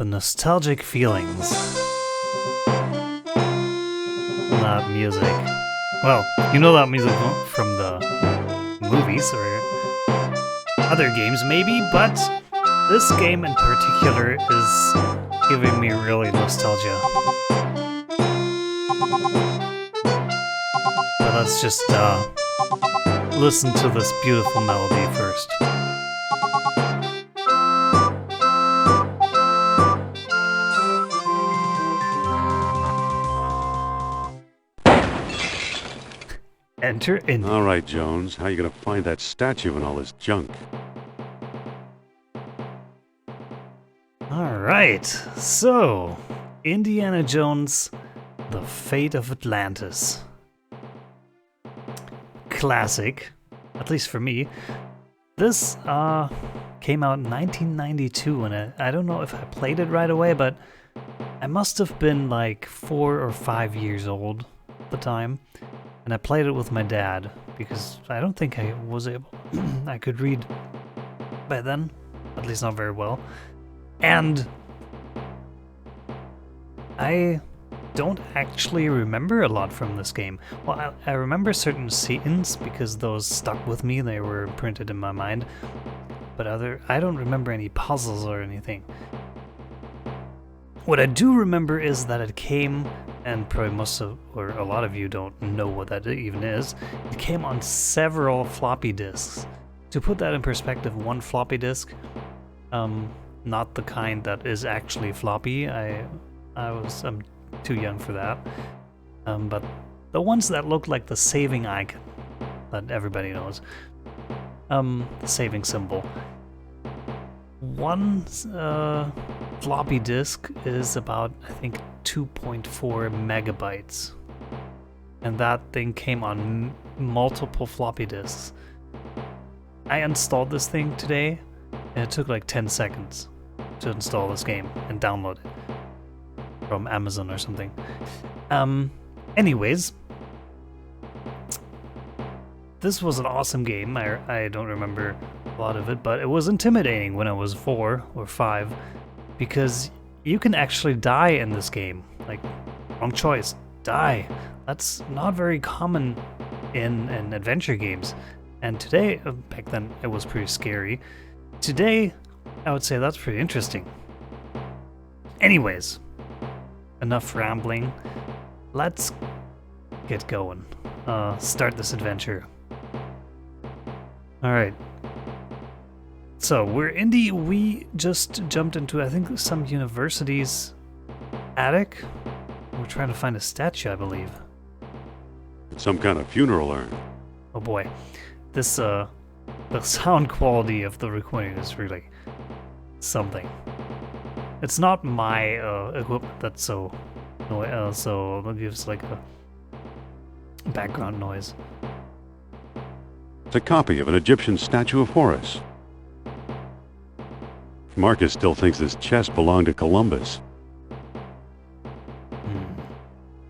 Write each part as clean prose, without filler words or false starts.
The nostalgic feelings. That music. Well, you know that music from the movies or other games maybe, but this game in particular is giving me really nostalgia. But let's just listen to this beautiful melody first. Enter Indy. All right, Jones. How are you going to find that statue and all this junk? All right. So, Indiana Jones, The Fate of Atlantis. Classic, at least for me. This came out in 1992, and I don't know if I played it right away, but I must have been like 4 or 5 years old at the time. And I played it with my dad, because I don't think I was able... I could read by then, at least not very well. And I don't actually remember a lot from this game. Well, I remember certain scenes, because those stuck with me, they were imprinted in my mind. But I don't remember any puzzles or anything. What I do remember is that it came, and probably most of, or a lot of you don't know what that even is, it came on several floppy disks. To put that in perspective, one floppy disk, not the kind that is actually floppy, I'm too young for that, but the ones that look like the saving icon that everybody knows, the saving symbol. One floppy disk is about, I think, 2.4 megabytes. And that thing came on multiple floppy disks. I installed this thing today, and it took like 10 seconds to install this game and download it from Amazon or something. Anyways, this was an awesome game. I don't remember a lot of it, but it was intimidating when I was 4 or 5, because you can actually die in this game. Like, wrong choice, die. That's not very common in adventure games. And today, back then, it was pretty scary. Today, I would say that's pretty interesting. Anyways, enough rambling. Let's get going. Start this adventure. Alright. So, we're Indy. We just jumped into, I think, some university's attic. We're trying to find a statue, I believe. It's some kind of funeral urn. Oh boy. This, the sound quality of the recording is really something. It's not my equipment that's so it gives like a background noise. It's a copy of an Egyptian statue of Horus. Marcus still thinks this chest belonged to Columbus.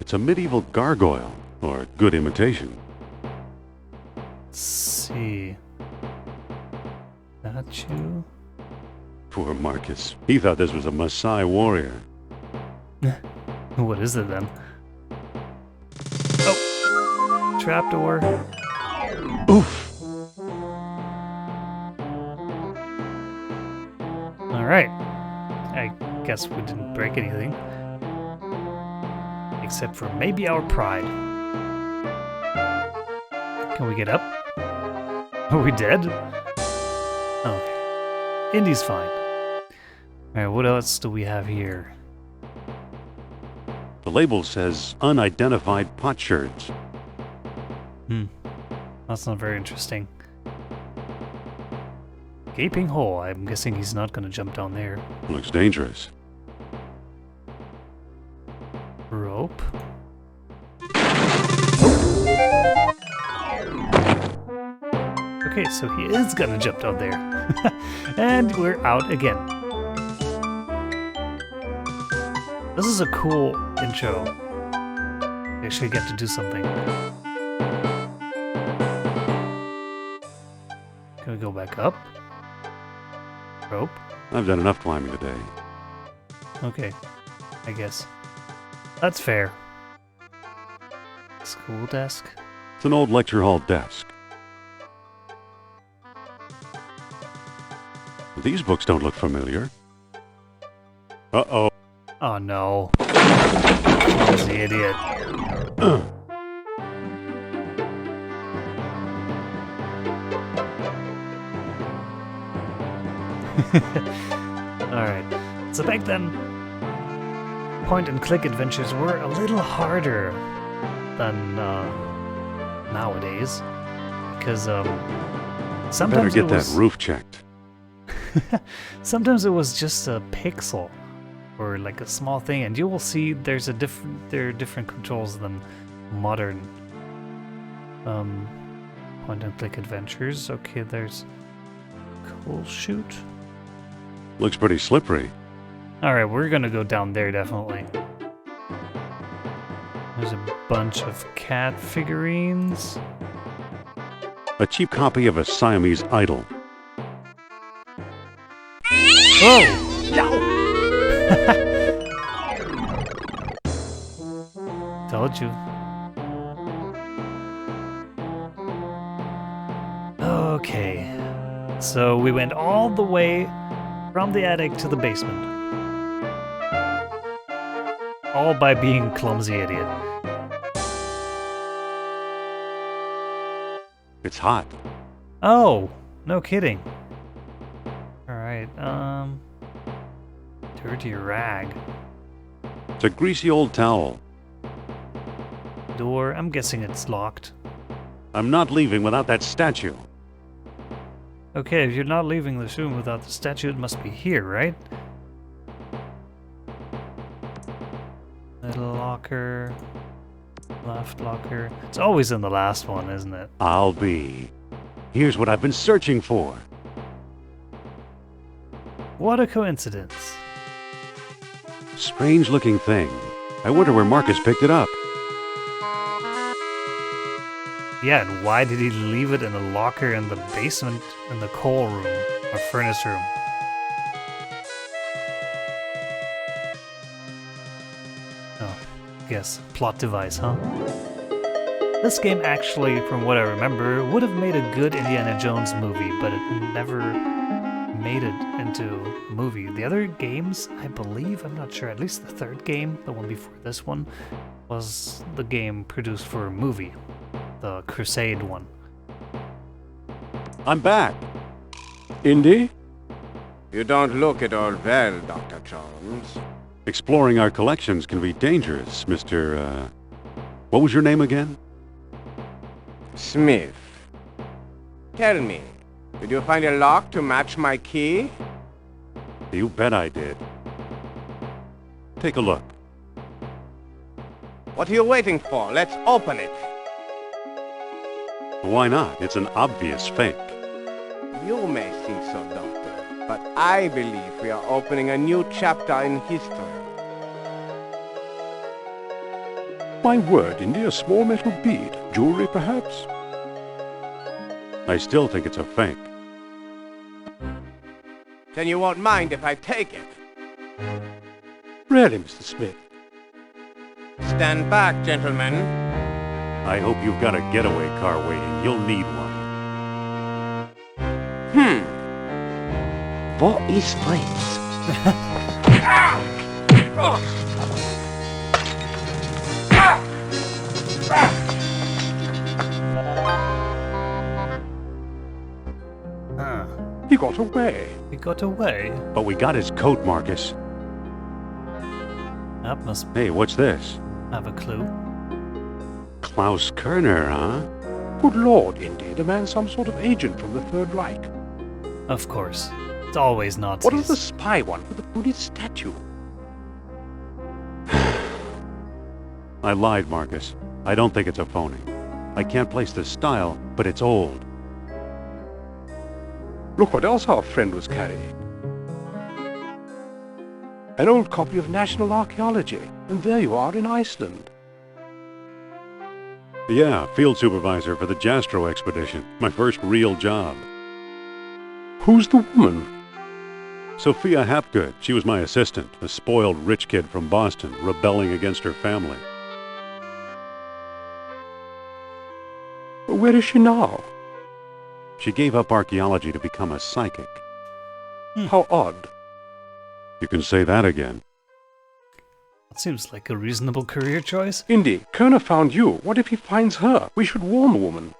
It's a medieval gargoyle, or good imitation. Let's see. Statue? Poor Marcus. He thought this was a Maasai warrior. What is it then? Oh! Trapdoor. Oof! Alright. I guess we didn't break anything. Except for maybe our pride. Can we get up? Are we dead? Okay. Indy's fine. Alright, what else do we have here? The label says unidentified potsherds. That's not very interesting. Gaping hole. I'm guessing he's not going to jump down there. Looks dangerous. Rope. Okay, so he is going to jump down there. And we're out again. This is a cool intro. We actually get to do something. Can we go back up? Rope? I've done enough climbing today. Okay. I guess. That's fair. School desk? It's an old lecture hall desk. These books don't look familiar. Uh-oh. Oh no. He's the idiot. Alright. So back then, point-and-click adventures were a little harder than nowadays. Because Better sometimes get it that was... roof checked. Sometimes it was just a pixel or like a small thing, and you will see there are different controls than modern point and click adventures. Okay, there's cool shoot. Looks pretty slippery. Alright, we're gonna go down there definitely. There's a bunch of cat figurines. A cheap copy of a Siamese idol. Oh! Told you. Okay. So we went all the way from the attic to the basement. All by being clumsy idiot. It's hot. Oh, no kidding. Alright, dirty rag. It's a greasy old towel. Door, I'm guessing it's locked. I'm not leaving without that statue. Okay, if you're not leaving this room without the statue, it must be here, right? Middle locker. Left locker. It's always in the last one, isn't it? I'll be. Here's what I've been searching for. What a coincidence. Strange looking thing. I wonder where Marcus picked it up. Yeah, and why did he leave it in a locker in the basement in the coal room or furnace room? Oh, guess plot device, huh? This game actually, from what I remember, would have made a good Indiana Jones movie, but it never made it into a movie. The other games, I believe, I'm not sure, at least the third game, the one before this one, was the game produced for a movie. The Crusade one. I'm back. Indy? You don't look at all well, Dr. Jones. Exploring our collections can be dangerous, Mr. What was your name again? Smith. Tell me, did you find a lock to match my key? You bet I did. Take a look. What are you waiting for? Let's open it. Why not? It's an obvious fake. You may think so, Doctor, but I believe we are opening a new chapter in history. My word, Indy, a small metal bead. Jewelry, perhaps? I still think it's a fake. Then you won't mind if I take it. Really, Mr. Smith? Stand back, gentlemen. I hope you've got a getaway car waiting. You'll need one. What is friends? Huh. He got away. He got away? But we got his coat, Marcus. That must Hey, what's this? have a clue. Klaus Kerner, huh? Good Lord, Indy, the man's some sort of agent from the Third Reich. Of course. It's always Nazis. What does the spy want with the Buddhist statue? I lied, Marcus. I don't think it's a phony. I can't place the style, but it's old. Look what else our friend was carrying. An old copy of National Archaeology. And there you are in Iceland. Yeah, field supervisor for the Jastro expedition. My first real job. Who's the woman? Sophia Hapgood. She was my assistant, a spoiled rich kid from Boston, rebelling against her family. Where is she now? She gave up archaeology to become a psychic. How odd. You can say that again. That seems like a reasonable career choice. Indy, Kerner found you. What if he finds her? We should warn the woman.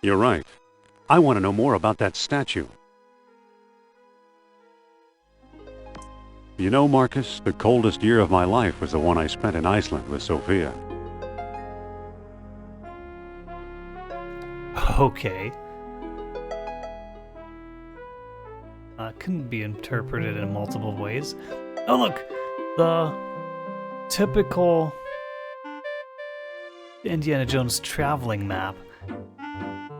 You're right. I want to know more about that statue. You know, Marcus, the coldest year of my life was the one I spent in Iceland with Sophia. Okay. Can be interpreted in multiple ways. Oh look! The typical Indiana Jones traveling map.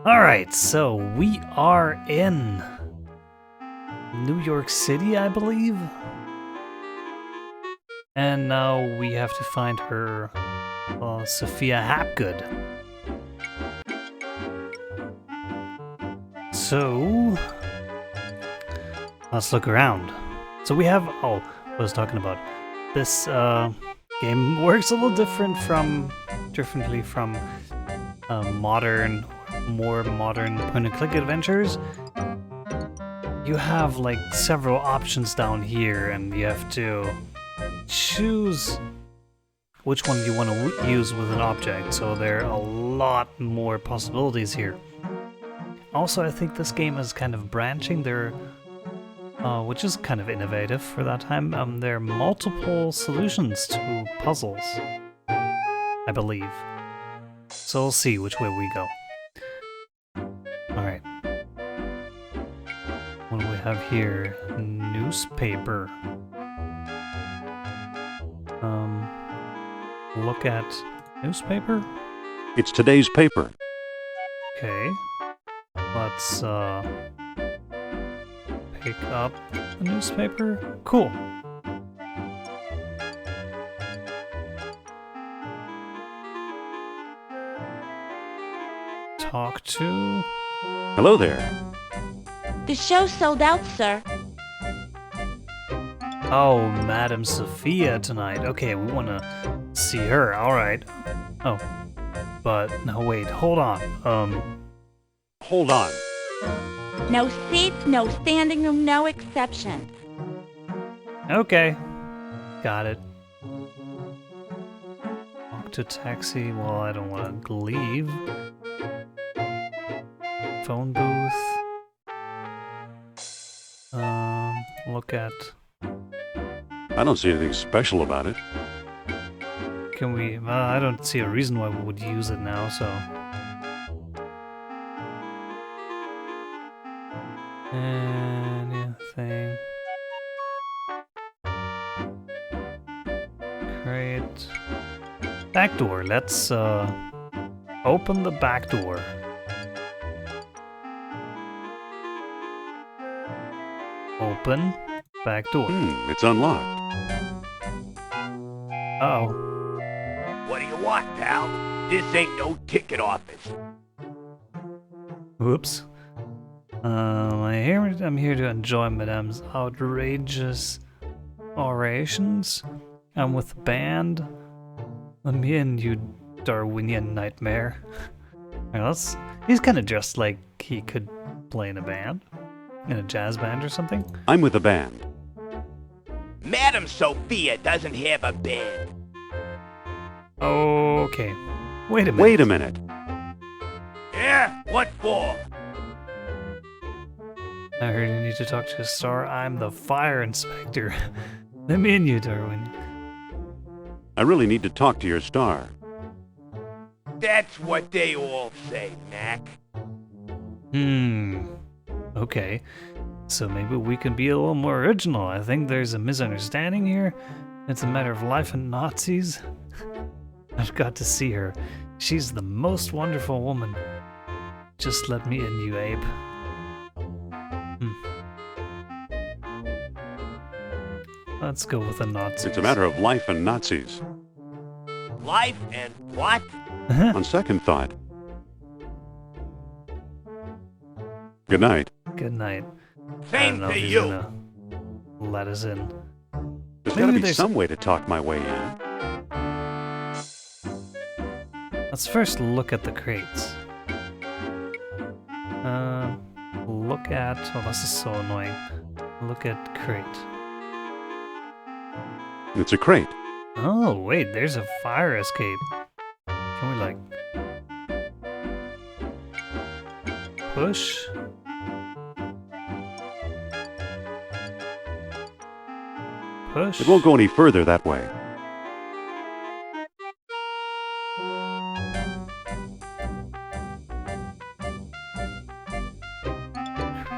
Alright, so we are in New York City, I believe? And now we have to find her, Sophia Hapgood. So, let's look around. So we have, what I was talking about. This game works a little differently from more modern point-and-click adventures. You have like several options down here, and you have to choose which one you want to use with an object. So there are a lot more possibilities here. Also, I think this game is kind of branching there, which is kind of innovative for that time. There are multiple solutions to puzzles, I believe. So we'll see which way we go. Alright. What do we have here? Newspaper. Look at newspaper? It's today's paper. Okay. Let's pick up the newspaper. Cool. Talk to... Hello there. The show sold out, sir. Oh, Madam Sophia tonight. Okay, we want to see her. All right. Oh, but no, wait. Hold on. Hold on. No seats, no standing room, no exceptions. Okay, got it. Talk to taxi. Well, I don't want to leave. Phone booth. Look at. I don't see anything special about it. Can we? I don't see a reason why we would use it now. So. Anything. Great. Back door. Let's open the back door. Open back door. It's unlocked. Uh-oh. What do you want, pal? This ain't no ticket office. Whoops. I'm here to enjoy Madame's outrageous orations. I'm with the band. Let me in, you Darwinian nightmare. He's kind of dressed like he could play in a band. In a jazz band or something? I'm with the band. Madam Sophia doesn't have a band. Okay. Wait a minute. Wait a minute. Yeah? What for? I heard you need to talk to a star. I'm the fire inspector. Let me in, you Darwin. I really need to talk to your star. That's what they all say, Mac. Okay. So maybe we can be a little more original. I think there's a misunderstanding here. It's a matter of life and Nazis. I've got to see her. She's the most wonderful woman. Just let me in, you ape. Let's go with the Nazis. It's a matter of life and Nazis. Life and what? On second thought, Good night. Good night. I Same don't know to if he's you. gonna let us in. There's Maybe gotta be there's- some way to talk my way in. Let's first look at the crates. Look at... Oh, this is so annoying. Look at crate. It's a crate. Oh, wait, there's a fire escape. Can we, like... push? Push? It won't go any further that way.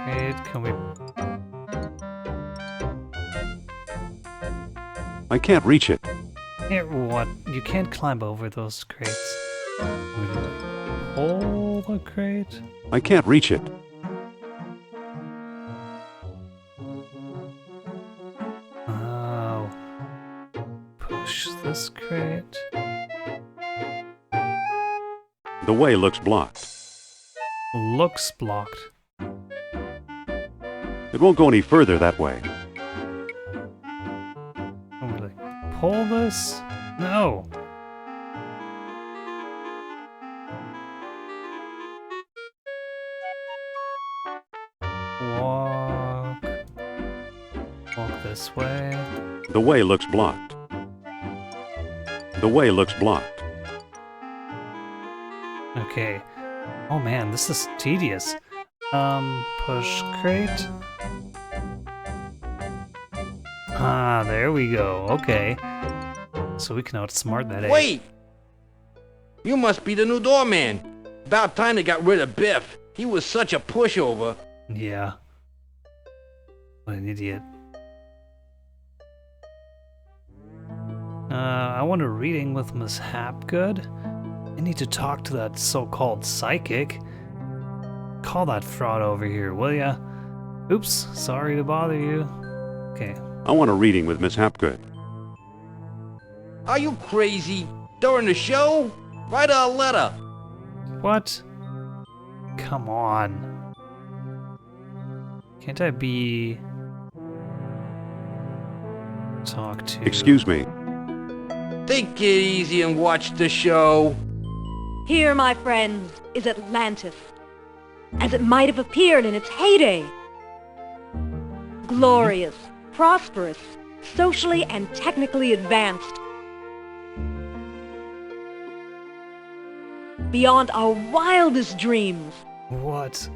Crate, can we... I can't reach it. Here, what? You can't climb over those crates. Can we, like, pull the crate? I can't reach it. Oh. Push this crate. The way looks blocked. Looks blocked. It won't go any further that way. Can we, like, pull this? No! Walk. Walk this way. The way looks blocked. The way looks blocked. Okay. Oh man, this is tedious. Push crate. Ah, there we go. Okay. So we can outsmart that egg. Wait! You must be the new doorman. About time they got rid of Biff. He was such a pushover. Yeah. What an idiot. I want a reading with Miss Hapgood. I need to talk to that so-called psychic. Call that fraud over here, will ya? Oops, sorry to bother you. Okay. I want a reading with Miss Hapgood. Are you crazy? During the show? Write her a letter. What? Come on. Can't I be... talk to... Excuse me. Take it easy and watch the show. Here, my friends, is Atlantis, as it might have appeared in its heyday. Glorious, prosperous, socially and technically advanced. Beyond our wildest dreams. What?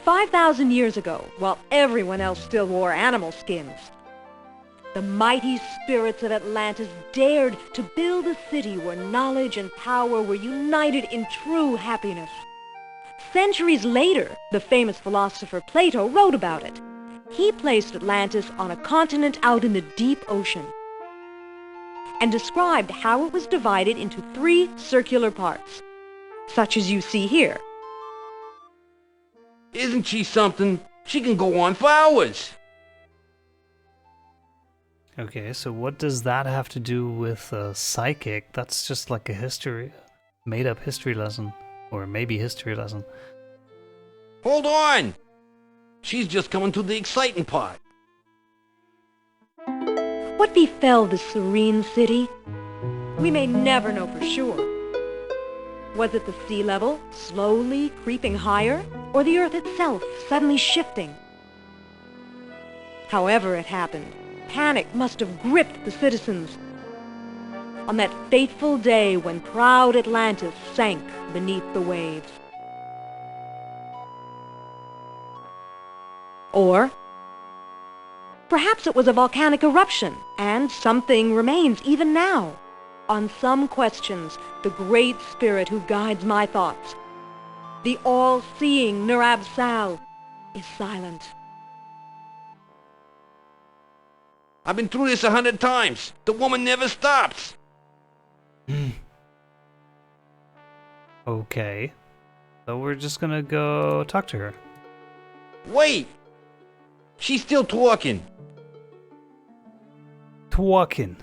5,000 years ago, while everyone else still wore animal skins, the mighty spirits of Atlantis dared to build a city where knowledge and power were united in true happiness. Centuries later, the famous philosopher Plato wrote about it. He placed Atlantis on a continent out in the deep ocean and described how it was divided into 3 circular parts, such as you see here. Isn't she something? She can go on for hours. Okay, so what does that have to do with a psychic? That's just like a history, made-up history lesson, or maybe history lesson. Hold on. She's just coming to the exciting part. What befell this serene city? We may never know for sure. Was it the sea level slowly creeping higher, or the earth itself suddenly shifting? However it happened, panic must have gripped the citizens on that fateful day when proud Atlantis sank beneath the waves. Or perhaps it was a volcanic eruption, and something remains even now. On some questions, the great spirit who guides my thoughts, the all-seeing Nurab Sal, is silent. I've been through this 100 times. The woman never stops. Okay. So we're just gonna go talk to her. Wait. She's still talking. Talking.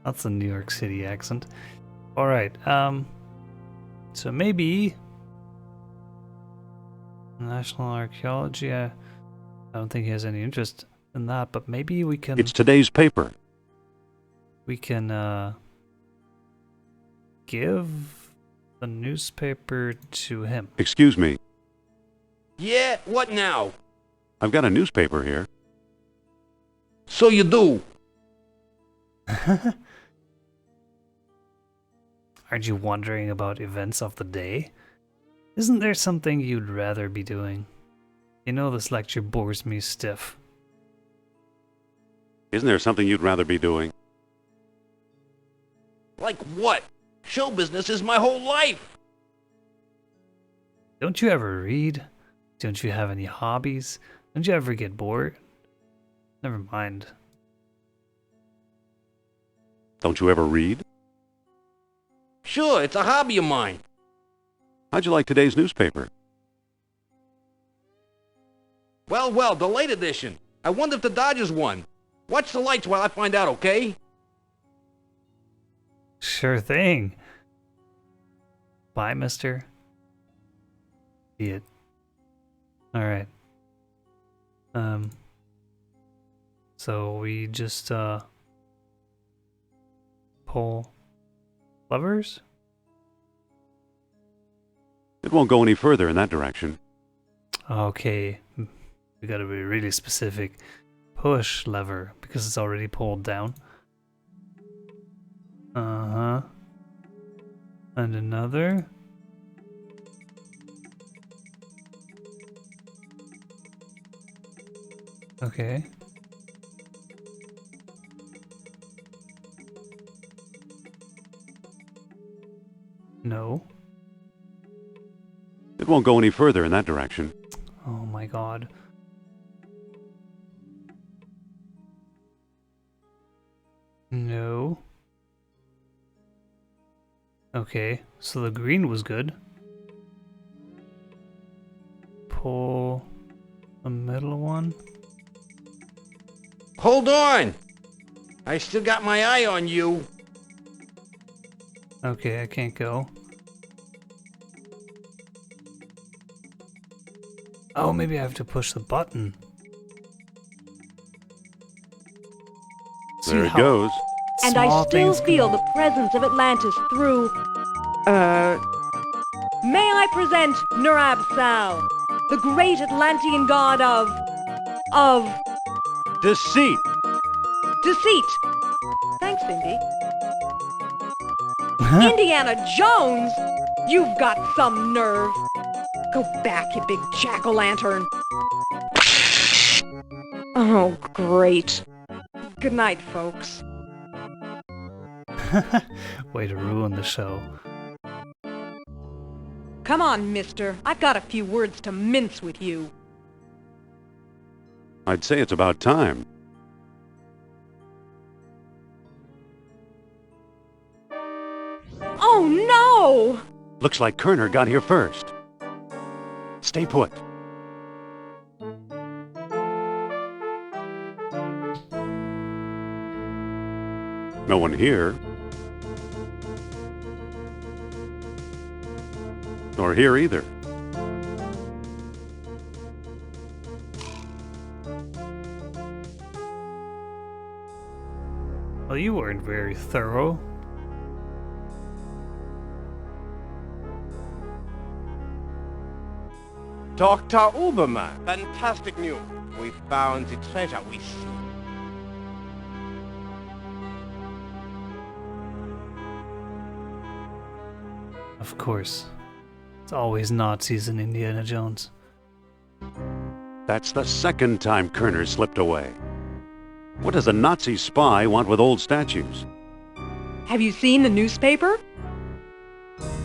That's a New York City accent. Alright, so maybe... National archaeology. I don't think he has any interest in that, but maybe we can. It's today's paper. We can give the newspaper to him. Excuse me. Yeah, what now? I've got a newspaper here. So you do. Aren't you wondering about events of the day? Isn't there something you'd rather be doing? You know this lecture bores me stiff. Isn't there something you'd rather be doing? Like what? Show business is my whole life. Don't you ever read? Don't you have any hobbies? Don't you ever get bored? Never mind. Don't you ever read? Sure, it's a hobby of mine. How'd you like today's newspaper? Well, the late edition. I wonder if the Dodgers won. Watch the lights while I find out, okay? Sure thing. Bye, mister. See it. Alright. So we just, pull levers? It won't go any further in that direction. Okay. We gotta be really specific. Push lever, because it's already pulled down. Uh-huh. And another. Okay. No. It won't go any further in that direction. Oh my god. No. Okay, so the green was good. Pull the middle one. Hold on! I still got my eye on you. Okay, I can't go. Oh, maybe I have to push the button. There it goes. And I Small still things feel can- the presence of Atlantis through... May I present Nurab Sal, the great Atlantean god of Deceit! deceit. Thanks, Indy. Indiana Jones? You've got some nerve. Go back, you big jack-o'-lantern. Oh, great. Good night, folks. Way to ruin the show. Come on, mister. I've got a few words to mince with you. I'd say it's about time. Oh, no! Looks like Kerner got here first. Stay put. No one here. Nor here either. Well, you weren't very thorough. Dr. Uberman, fantastic news. We found the treasure we seek. Of course. It's always Nazis in Indiana Jones. That's the second time Kerner slipped away. What does a Nazi spy want with old statues? Have you seen the newspaper?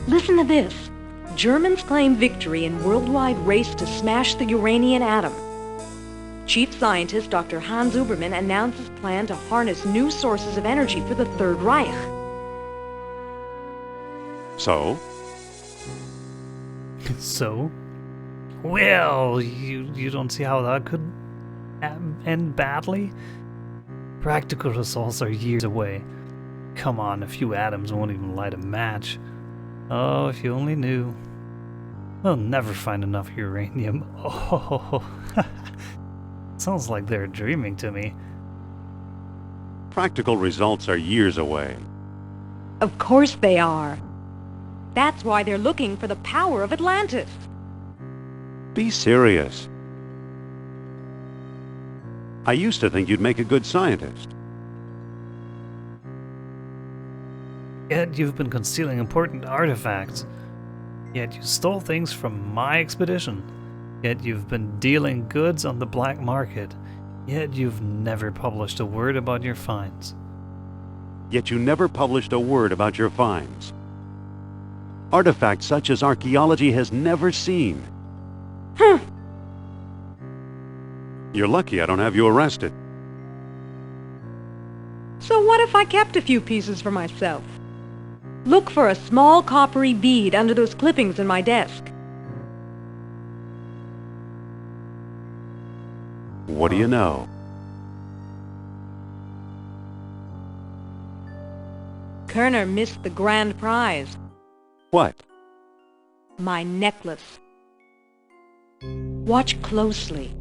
Listen to this. Germans claim victory in worldwide race to smash the uranium atom. Chief scientist Dr. Hans Uberman announces plan to harness new sources of energy for the Third Reich. So? So? Well, you don't see how that could end badly? Practical results are years away. Come on, a few atoms won't even light a match. Oh, if you only knew. We'll never find enough uranium. Oh, sounds like they're dreaming to me. Practical results are years away. Of course they are. That's why they're looking for the power of Atlantis. Be serious. I used to think you'd make a good scientist. Yet you've been concealing important artifacts. Yet you stole things from my expedition. Yet you've been dealing goods on the black market. Yet you've never published a word about your finds. Yet you never published a word about your finds. Artifacts such as archaeology has never seen. You're lucky I don't have you arrested. So what if I kept a few pieces for myself? Look for a small coppery bead under those clippings in my desk. What do you know? Kerner missed the grand prize. What? My necklace. Watch closely.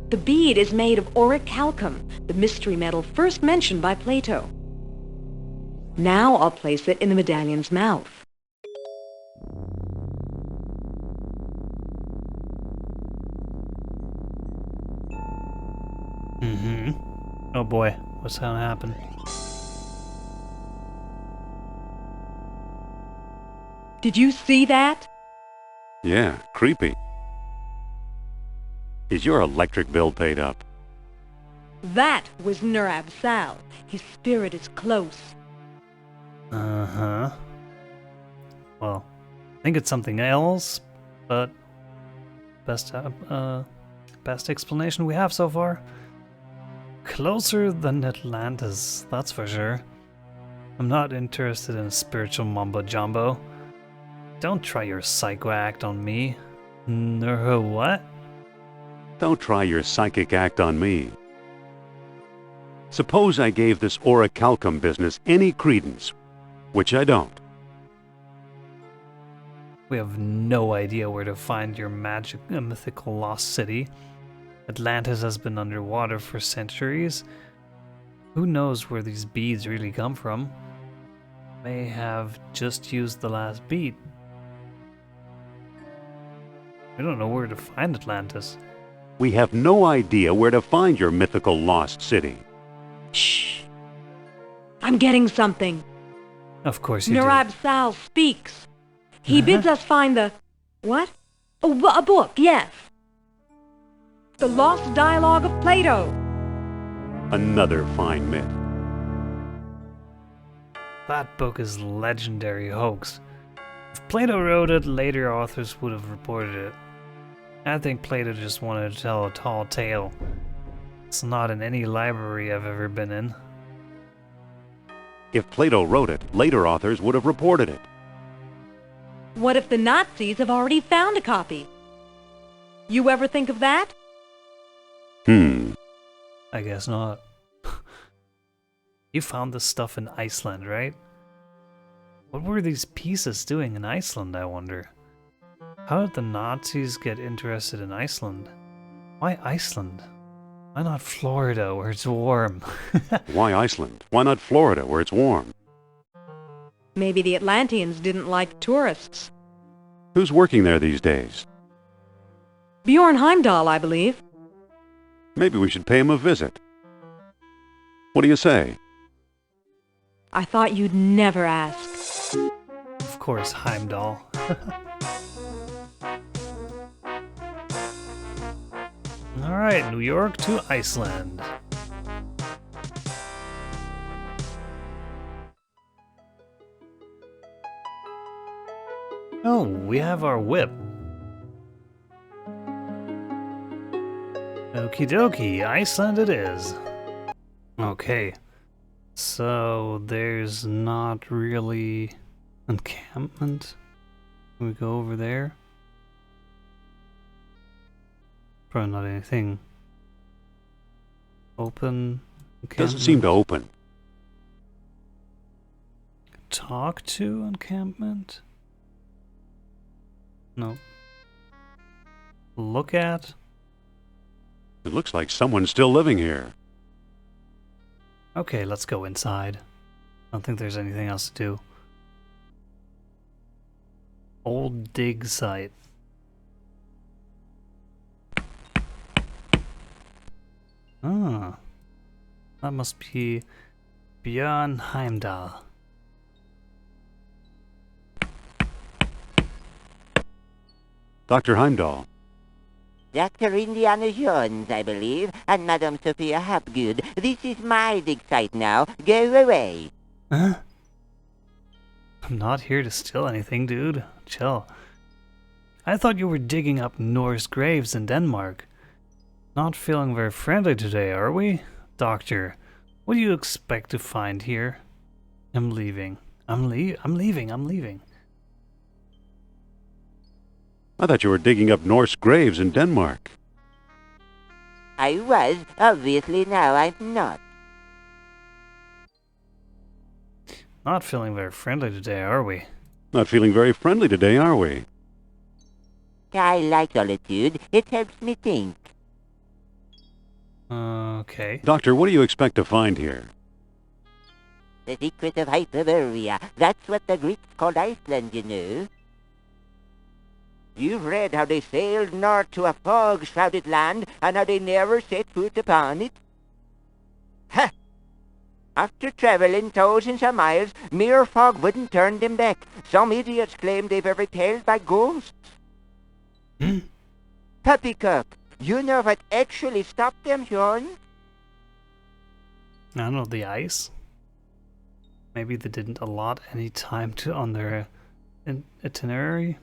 The bead is made of orichalcum, the mystery metal first mentioned by Plato. Now I'll place it in the medallion's mouth. Oh boy, what's gonna happen? Did you see that? Yeah, creepy. Is your electric bill paid up? That was Nurab Sal. His spirit is close. Uh-huh. Well, I think it's something else, but best explanation we have so far. Closer than Atlantis, that's for sure. I'm not interested in spiritual mumbo-jumbo. Don't try your psycho act on me. Nor what? Don't try your psychic act on me. Suppose I gave this orichalcum business any credence, which I don't. We have no idea where to find your mythical lost city. Atlantis has been underwater for centuries. Who knows where these beads really come from? May have just used the last bead. We don't know where to find Atlantis. We have no idea where to find your mythical lost city. Shh. I'm getting something. Of course you Nurab Sal speaks. He bids us find the... What? Oh, a book, yes. The Lost Dialogue of Plato. Another fine myth. That book is legendary hoax. If Plato wrote it, later authors would have reported it. I think Plato just wanted to tell a tall tale. It's not in any library I've ever been in. If Plato wrote it, later authors would have reported it. What if the Nazis have already found a copy? You ever think of that? I guess not. You found this stuff in Iceland, right? What were these pieces doing in Iceland, I wonder? How did the Nazis get interested in Iceland? Why Iceland? Why not Florida, where it's warm? Why Iceland? Why not Florida, where it's warm? Maybe the Atlanteans didn't like tourists. Who's working there these days? Bjorn Heimdall, I believe. Maybe we should pay him a visit. What do you say? I thought you'd never ask. Of course, Heimdall. Alright, New York to Iceland. Oh, we have our whip. Okie dokie, Iceland it is. Okay, so there's not really encampment. Can we go over there? Probably not anything. Open encampment. Doesn't seem to open. Talk to encampment? No. look at? It looks like someone's still living here. Okay, let's go inside. I don't think there's anything else to do. Old dig site. Ah, that must be Björn Heimdall. Dr. Heimdall. Dr. Indiana Jones, I believe, and Madame Sophia Hapgood. This is my dig site now. Go away. Huh? I'm not here to steal anything, dude. Chill. I thought you were digging up Norse graves in Denmark. Not feeling very friendly today, are we? Doctor, what do you expect to find here? I'm leaving. I'm leaving. I thought you were digging up Norse graves in Denmark. I was. Obviously now I'm not. Not feeling very friendly today, are we? Not feeling very friendly today, are we? I like solitude. It helps me think. Okay. Doctor, what do you expect to find here? The secret of Hyperborea. That's what the Greeks called Iceland, you know. You've read how they sailed north to a fog-shrouded land, and how they never set foot upon it? Ha! After traveling thousands of miles, mere fog wouldn't turn them back. Some idiots claim they were repelled by ghosts. Poppycock, you know what actually stopped them, Sean? I don't know, the ice? Maybe they didn't allot any time on their itinerary?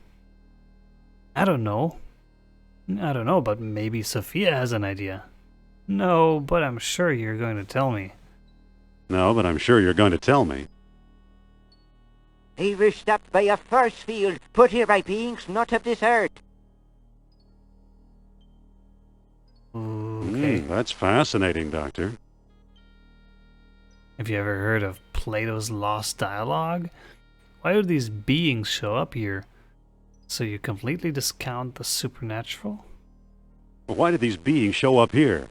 I don't know, but maybe Sophia has an idea. No, but I'm sure you're going to tell me. No, but I'm sure you're going to tell me. They were stopped by a force field put here by beings not of this earth. Okay. That's fascinating, Doctor. Have you ever heard of Plato's Lost Dialogue? Why do these beings show up here? So you completely discount the supernatural? Why did these beings show up here?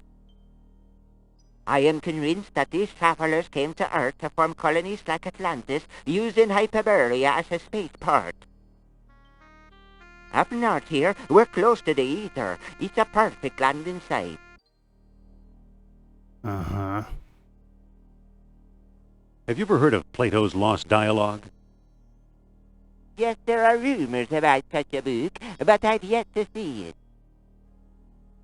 I am convinced that these travelers came to Earth to form colonies like Atlantis, using Hyperborea as a spaceport. Up north here, we're close to the ether. It's a perfect landing site. Uh-huh. Have you ever heard of Plato's Lost Dialogue? Yes, there are rumors about such a book, but I've yet to see it.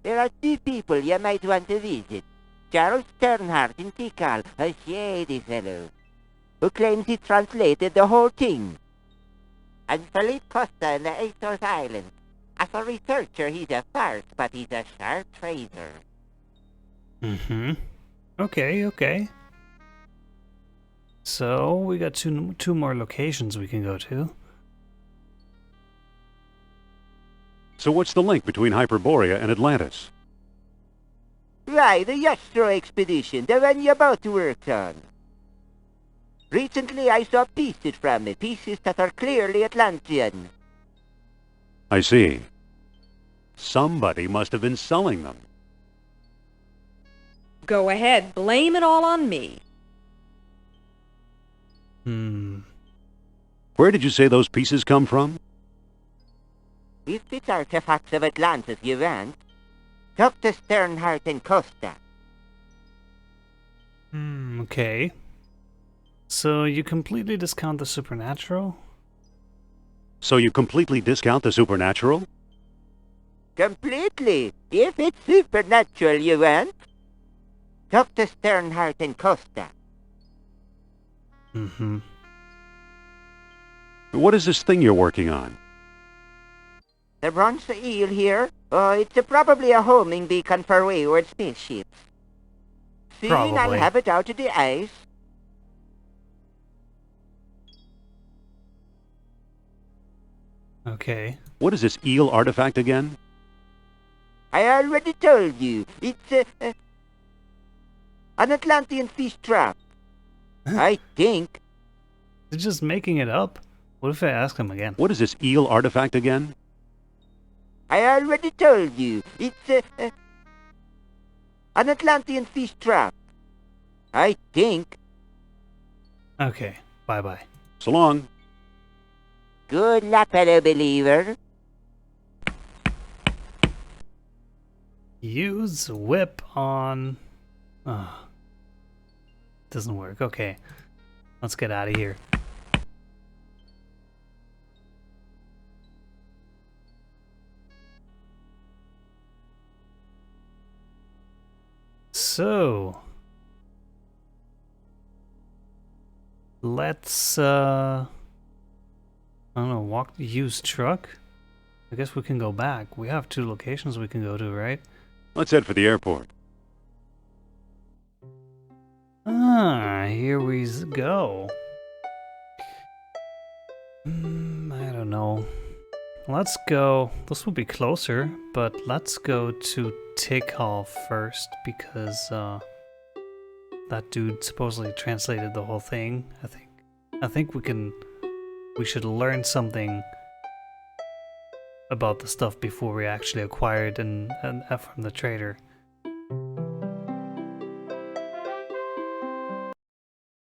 There are two people you might want to visit. Charles Sternhardt in Tikal, a shady fellow, who claims he translated the whole thing. And Philippe Costa in the Azores Islands. As a researcher, he's a farce, but he's a sharp trader. Mm-hmm. Okay. So, we got two more locations we can go to. So what's the link between Hyperborea and Atlantis? Right, the Yastro expedition, the one you both worked on. Recently I saw pieces from it, pieces that are clearly Atlantean. I see. Somebody must have been selling them. Go ahead, blame it all on me. Where did you say those pieces come from? If it's artifacts of Atlantis you want, talk to Sternhardt and Costa. Okay. So you completely discount the supernatural? So you completely discount the supernatural? Completely. If it's supernatural you want, talk to Sternhardt and Costa. Mm-hmm. What is this thing you're working on? The bronze eel here? It's probably a homing beacon for wayward spaceships. Soon I'll Probably. have it out of the ice. Okay. What is this eel artifact again? I already told you. It's an Atlantean fish trap. I think. They're just making it up. What if I ask him again? What is this eel artifact again? I already told you. It's an Atlantean fish trap. I think. Okay, bye-bye. So long. Good luck, fellow believer. Use whip on... doesn't work. Okay, let's get out of here. So... let's, I don't know, use truck? I guess we can go back. We have 2 locations we can go to, right? Let's head for the airport. Here we go. I don't know. Let's go. This will be closer, but let's go to Tikal first because that dude supposedly translated the whole thing. I think we should learn something about the stuff before we actually acquire it and from the trader.